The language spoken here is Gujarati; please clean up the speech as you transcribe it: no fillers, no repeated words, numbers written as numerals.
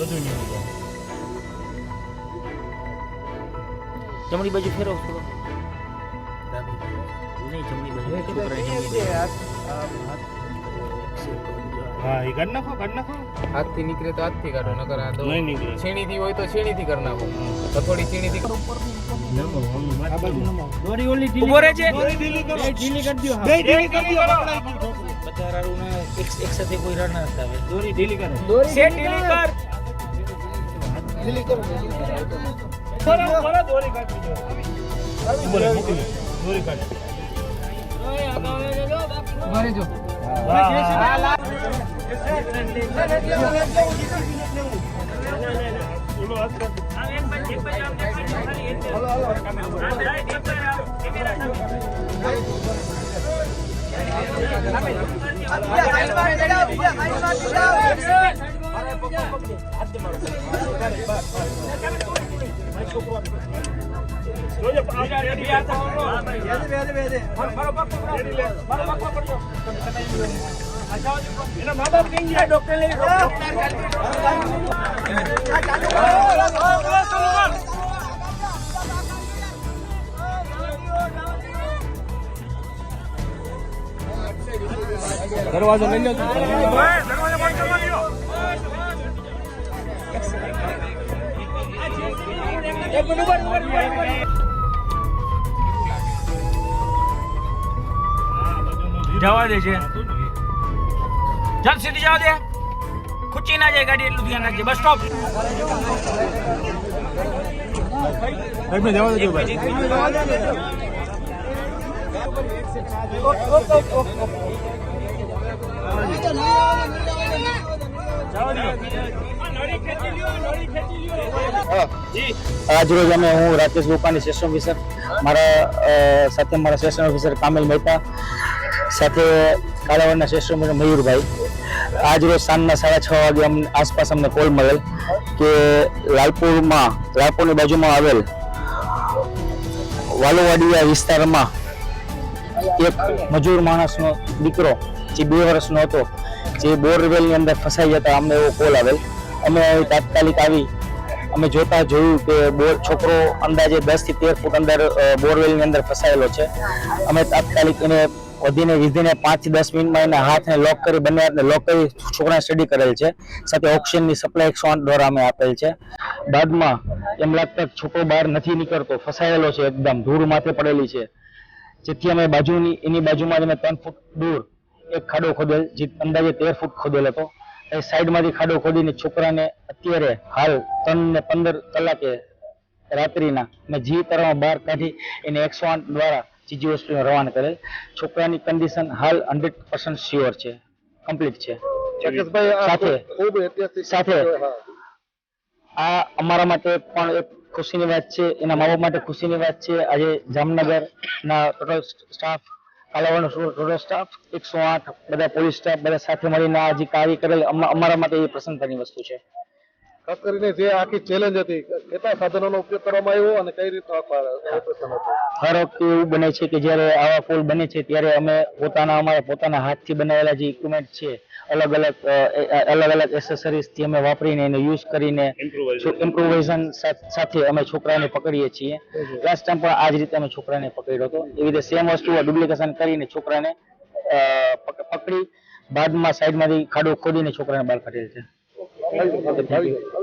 બધું નીકળી જાય. જમણી બાજુ ફેરવો થોડો. નહીં જમણી બાજુ છોકરાની જમણી બાજુ. હા એ કાઢ નાખો હાથથી નીકળે તો હાથથી કાઢો, નકર આ તો નહીં નીકળે. છીણીથી હોય તો છીણીથી કરી નાખો. થોડી છીણીથી નમો આ બાજુ નમો. દોરી ઓલી ઢીલી રહે છે. ઢીલી કરો. બે ઢીલી કરી દો. બે ઢીલી કરી દો. બધા રાડુને એક સાથે કોઈ રાડ ના આવે. દોરી ઢીલી કરો. સે ઢીલી કર. ઢીલી કરો. બરાબર દોરી કાઢી દો. બોલે મૂકી દો. દોરી કાઢી. ભરે જો. હા બોલો હાથ કર. એના મા બાપ કઈ ગયા ડોક્ટર લઈ દરવાજો લઈ લો. દરવાજો બંધ કરવા દો. એક મિનિટ જવા દે છે. ચાલ સીધી જવા દે. ખૂચી ના જાય ગાડી, એટલું ધ્યાન રાખજે. Bus stop. જવા દેજો ભાઈ. આજ રોજ અમે હું રાકેશ રૂપાણી સેશન ઓફિસર, મારા સાથે મારા સેશન ઓફિસર કામિલ મહેતા, સાથે કાલાવાડના સેશન ઓફિસર મયુરભાઈ. આજ રોજ સાંજના 6:30 વાગે આસપાસ અમને કોલ મળેલ કે લાલપુરની બાજુમાં આવેલ વાલોવાડિયા વિસ્તારમાં એક મજૂર માણસનો દીકરો જે 2 વર્ષનો હતો, જે બોરવેલની અંદર ફસાઈ જતા અમને એવો કોલ આવેલ. અમે તાત્કાલિક આવી અમે જોયું કે છોકરો અંદાજે 10 થી 13 ફૂટ અંદર બોરવેલની અંદર ફસાયેલો છે. અમે તાત્કાલિક એને વિધિને 5 થી 10 મિનિટમાં એના હાથને લોક કરી, બંને હાથને લોક કરી છોકરાને સ્ટડી કરેલ છે. સાથે ઓક્સિજનની સપ્લાય 108 દ્વારા અમે આપેલ છે. બાદમાં એમ લાગતા છોકરો બહાર નથી નીકળતો, ફસાયેલો છે, એકદમ ધૂળ માથે પડેલી છે. જેથી અમે એની બાજુમાં જ અમે 3 ફૂટ દૂર એક ખાડો ખોદેલ, જે અંદાજે 13 ફૂટ ખોદેલ હતો. એ સાઈડમાંથી ખાડો ખોદીને છોકરાને અત્યારે હાલ 3 ને 15 કલાકે રાત્રિના મેં જી તરફ બહાર કાઢી એને 108 દ્વારા જીજી હોસ્પિટલમાં રવાના કરેલ. છોકરાની કન્ડિશન હાલ 100% શ્યોર છે, કમ્પ્લીટ છે. સાથે આ અમારા માટે પણ એક ખુશીની વાત છે, એના મા બાપ માટે ખુશીની વાત છે. આજે જામનગરના ટોટલ સ્ટાફ, કાલાવાડનો ટોટલ સ્ટાફ, 108 બધા પોલીસ સ્ટાફ બધા સાથે મળીને આ જે કાર્ય કરેલ અમારા માટે એ પ્રસન્નતાની વસ્તુ છે. ખાસ કરીને જે આખી ચેલેન્જ હતી, કેટલા સાધનોનો ઉપયોગ કરવામાં આવ્યો અને કઈ રીતનું ઓપરેશન હતું? હર વખતે એવું બને છે કે જ્યારે આવા પુલ બને છે ત્યારે અમે અમારા પોતાના હાથથી બનાવેલા જે ઇક્વિપમેન્ટ છે, અલગ અલગ એસેસરીઝથી અમે વાપરીને એને યુઝ કરીને ઇમ્પ્રોવાઇઝેશન સાથે અમે છોકરાને પકડીએ છીએ. લાસ્ટ ટાઈમ પણ આ જ રીતે અમે છોકરાને પકડ્યો હતો. એવી રીતે સેમ વસ્તુ ડુપ્લિકેશન કરીને છોકરાને પકડી બાદમાં સાઈડમાંથી ખાડો ખોદીને છોકરાને બહાર કાઢેલ છે.